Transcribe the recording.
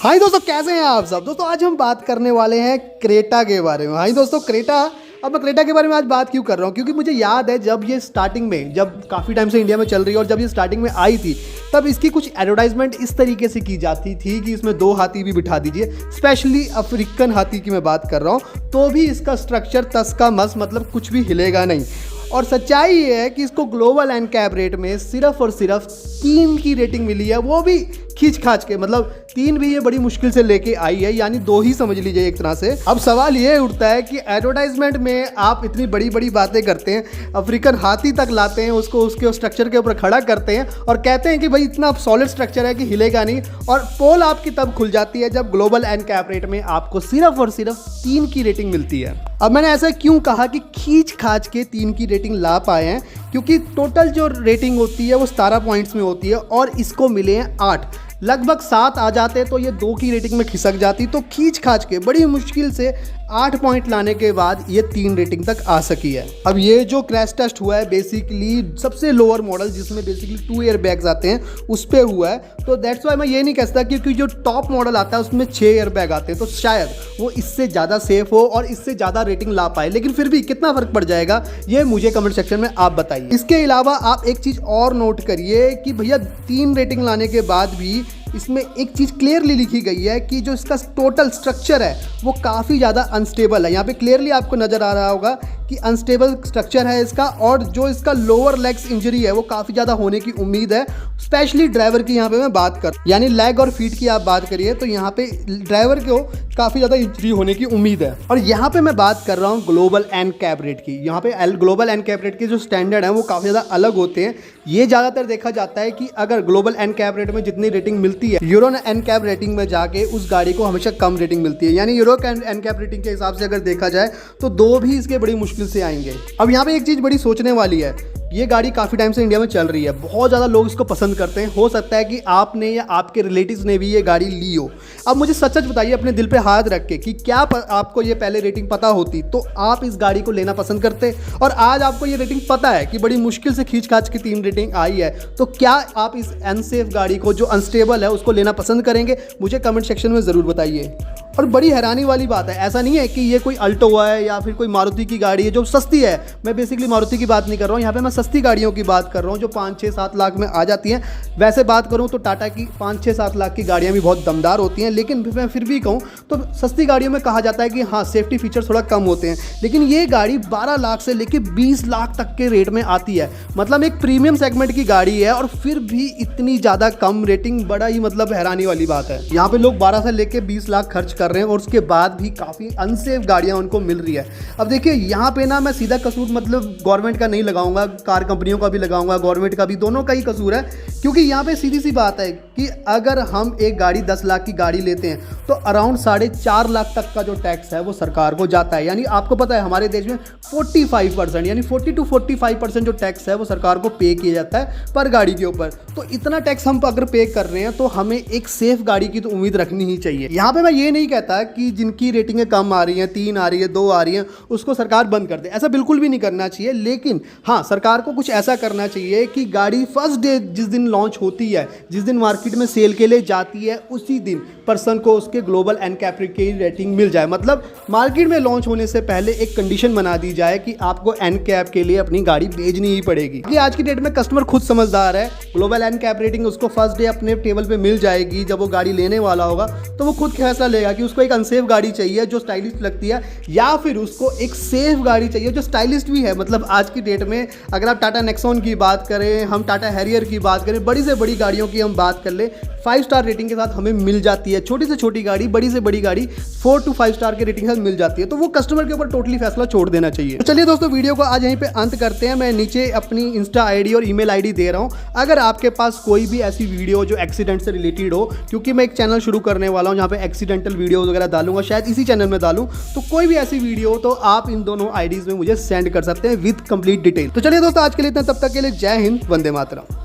हाँ दोस्तों, कैसे हैं आप सब। दोस्तों आज हम बात करने वाले हैं क्रेटा के बारे में। हाँ दोस्तों, क्रेटा। अब मैं क्रेटा के बारे में आज बात क्यों कर रहा हूँ, क्योंकि मुझे याद है जब ये स्टार्टिंग में, जब काफ़ी टाइम से इंडिया में चल रही है और जब ये स्टार्टिंग में आई थी, तब इसकी कुछ एडवर्टाइजमेंट इस तरीके से की जाती थी कि इसमें 2 हाथी भी बिठा दीजिए। स्पेशली अफ्रीकन हाथी की मैं बात कर रहा हूँ, तो भी इसका स्ट्रक्चर तस का मस, मतलब कुछ भी हिलेगा नहीं। और सच्चाई ये है कि इसको ग्लोबल एनकैप रेट में सिर्फ और सिर्फ 3 की रेटिंग मिली है, वो भी खींच खाच के। मतलब 3 भी ये बड़ी मुश्किल से लेके आई है, यानी 2 ही समझ लीजिए एक तरह से। अब सवाल ये उठता है कि एडवर्टाइजमेंट में आप इतनी बड़ी बड़ी बातें करते हैं, अफ्रीकन हाथी तक लाते हैं, उसको उसके स्ट्रक्चर के ऊपर खड़ा करते हैं और कहते हैं कि भाई इतना सॉलिड स्ट्रक्चर है कि हिलेगा नहीं, और पोल आपकी तब खुल जाती है जब ग्लोबल एनकैप रेट में आपको सिर्फ और सिर्फ 3 की रेटिंग मिलती है। अब मैंने ऐसा क्यों कहा कि खींच खाच के 3 की रेटिंग ला पाए हैं, क्योंकि टोटल जो रेटिंग होती है वो 17 पॉइंट्स में होती है और इसको मिले हैं 8। लगभग 7 आ जाते तो ये 2 की रेटिंग में खिसक जाती, तो खींच खाच के बड़ी मुश्किल से 8 पॉइंट लाने के बाद ये 3 रेटिंग तक आ सकी है। अब ये जो क्रैश टेस्ट हुआ है बेसिकली सबसे लोअर मॉडल, जिसमें बेसिकली 2 एयर बैग्स आते हैं, उस पर हुआ है। तो दैट्स वाई मैं ये नहीं कह सकता, क्योंकि जो टॉप मॉडल आता है उसमें 6 एयर बैग आते हैं, तो शायद वो इससे ज़्यादा सेफ हो और इससे ज़्यादा रेटिंग ला पाए। लेकिन फिर भी कितना फ़र्क पड़ जाएगा ये मुझे कमेंट सेक्शन में आप बताइए। इसके अलावा आप एक चीज़ और नोट करिए कि भैया 3 रेटिंग लाने के बाद भी इसमें एक चीज़ क्लियरली लिखी गई है कि जो इसका टोटल स्ट्रक्चर है वो काफ़ी ज़्यादा अनस्टेबल है। यहाँ पे क्लियरली आपको नज़र आ रहा होगा कि अनस्टेबल स्ट्रक्चर है इसका, और जो इसका लोअर लेग्स इंजरी है वो काफ़ी ज़्यादा होने की उम्मीद है। स्पेशली ड्राइवर की यहाँ पे मैं बात कर, यानी लेग और फीट की आप बात करिए तो यहाँ पे ड्राइवर को काफ़ी ज़्यादा इंजरी होने की उम्मीद है। और यहाँ पे मैं बात कर रहा हूँ ग्लोबल एनकैप रेट की। यहाँ पे ग्लोबल एनकैप रेट के जो स्टैंडर्ड हैं वो काफ़ी ज़्यादा अलग होते हैं। ये ज़्यादातर देखा जाता है कि अगर ग्लोबल एनकैप रेट में जितनी रेटिंग मिलती है, यूरो एनकैप रेटिंग में जाके उस गाड़ी को हमेशा कम रेटिंग मिलती है। यानी यूरो एनकैप रेटिंग के हिसाब से अगर देखा जाए तो 2 भी इसके बड़ी मुश्किल से आएंगे। अब यहाँ पे एक चीज़ बड़ी सोचने वाली है, ये गाड़ी काफ़ी टाइम से इंडिया में चल रही है, बहुत ज़्यादा लोग इसको पसंद करते हैं। हो सकता है कि आपने या आपके रिलेटिव्स ने भी ये गाड़ी ली हो। अब मुझे सच सच बताइए अपने दिल पे हाथ रख के कि क्या आपको ये पहले रेटिंग पता होती तो आप इस गाड़ी को लेना पसंद करते, और आज आपको ये रेटिंग पता है कि बड़ी मुश्किल से खींच खाच की 3 रेटिंग आई है, तो क्या आप इस अनसेफ गाड़ी को जो अनस्टेबल है उसको लेना पसंद करेंगे? मुझे कमेंट सेक्शन में ज़रूर बताइए। और बड़ी हैरानी वाली बात है, ऐसा नहीं है कि ये कोई अल्टो है या फिर कोई मारुति की गाड़ी है जो सस्ती है। मैं बेसिकली मारुति की बात नहीं कर रहा हूँ, यहाँ पे मैं सस्ती गाड़ियों की बात कर रहा हूँ जो 5-6-7 लाख में आ जाती हैं। वैसे बात करूँ तो टाटा की 5-6-7 लाख की गाड़ियाँ भी बहुत दमदार होती हैं, लेकिन मैं फिर भी कहूँ तो सस्ती गाड़ियों में कहा जाता है कि हाँ सेफ्टी फीचर थोड़ा कम होते हैं। लेकिन ये गाड़ी 12 लाख से लेकर 20 लाख तक के रेट में आती है। मतलब एक प्रीमियम सेगमेंट की गाड़ी है और फिर भी इतनी ज़्यादा कम रेटिंग, बड़ा ही मतलब हैरानी वाली बात है। यहाँ पे लोग 12 से लेकर 20 लाख खर्च कर रहे हैं और उसके बाद भी काफ़ी अनसेफ गाड़ियाँ उनको मिल रही है। अब देखिए यहाँ पे ना मैं सीधा कसूर मतलब गवर्नमेंट का नहीं लगाऊंगा, कार कंपनियों का भी लगाऊंगा, गवर्नमेंट का भी, दोनों का ही कसूर है। क्योंकि यहाँ पे सीधी सी बात है कि अगर हम एक गाड़ी 10 लाख की गाड़ी लेते हैं तो अराउंड 4.5 लाख तक का जो टैक्स है वो सरकार को जाता है। यानी आपको पता है हमारे देश में 45% यानी 40 to 45% जो टैक्स है वो सरकार को पे किया जाता है पर गाड़ी के ऊपर। तो इतना टैक्स हम अगर पे कर रहे हैं तो हमें एक सेफ गाड़ी की तो उम्मीद रखनी ही चाहिए। यहाँ पे मैं ये नहीं कहता कि जिनकी रेटिंगें कम आ रही हैं, 3 आ रही है, 2 आ रही हैं, उसको सरकार बंद कर दे, ऐसा बिल्कुल भी नहीं करना चाहिए। लेकिन हाँ, सरकार को कुछ ऐसा करना चाहिए कि गाड़ी फर्स्ट डे जिस दिन लॉन्च होती है, जिस दिन मार्केट में सेल के लिए जाती है, उसी दिन पर्सन को उसके ग्लोबल एनकैप रेट की रेटिंग मिल जाए। मतलब मार्केट में लॉन्च होने से पहले एक कंडीशन बना दी जाए कि आपको एनकैप के लिए अपनी गाड़ी भेजनी ही पड़ेगी। कि आज की डेट में कस्टमर खुद समझदार है, ग्लोबल एनकैप रेटिंग उसको फर्स्ट डे अपने टेबल पे मिल जाएगी। जब वो गाड़ी लेने वाला होगा तो वो खुद फैसला लेगा कि उसको एक अनसेफ गाड़ी चाहिए जो स्टाइलिश लगती है, या फिर उसको एक सेफ गाड़ी चाहिए जो स्टाइलिश भी है। मतलब आज की डेट में अगर आप टाटा नेक्सॉन की बात करें, हम टाटा हैरियर की बात करें, बड़ी से बड़ी गाड़ियों की हम बात कर ले, 5 स्टार रेटिंग के साथ हमें मिल जाती है। छोटी से छोटी गाड़ी, बड़ी से बड़ी गाड़ी 4 to 5 स्टार के रेटिंग के साथ मिल जाती है। तो वो कस्टमर के ऊपर टोटली फैसला छोड़ देना चाहिए। तो चलिए दोस्तों, वीडियो को आज यहीं पे अंत करते हैं। मैं नीचे अपनी इंस्टा आईडी और ईमेल आईडी दे रहा हूँ। अगर आपके पास कोई भी ऐसी वीडियो जो एक्सीडेंट से रिलेटेड हो, क्योंकि मैं एक चैनल शुरू करने वाला हूँ जहाँ पे एक्सीडेंटल वीडियोज वगैरह डालूंगा, शायद इसी चैनल में डालूं, तो कोई भी ऐसी वीडियो हो तो आप इन दोनों आईडीज में मुझे सेंड कर सकते हैं विद कंप्लीट डिटेल। तो चलिए दोस्तों, आज के लिए इतना, तब तक के लिए जय हिंद, वंदे मातरम।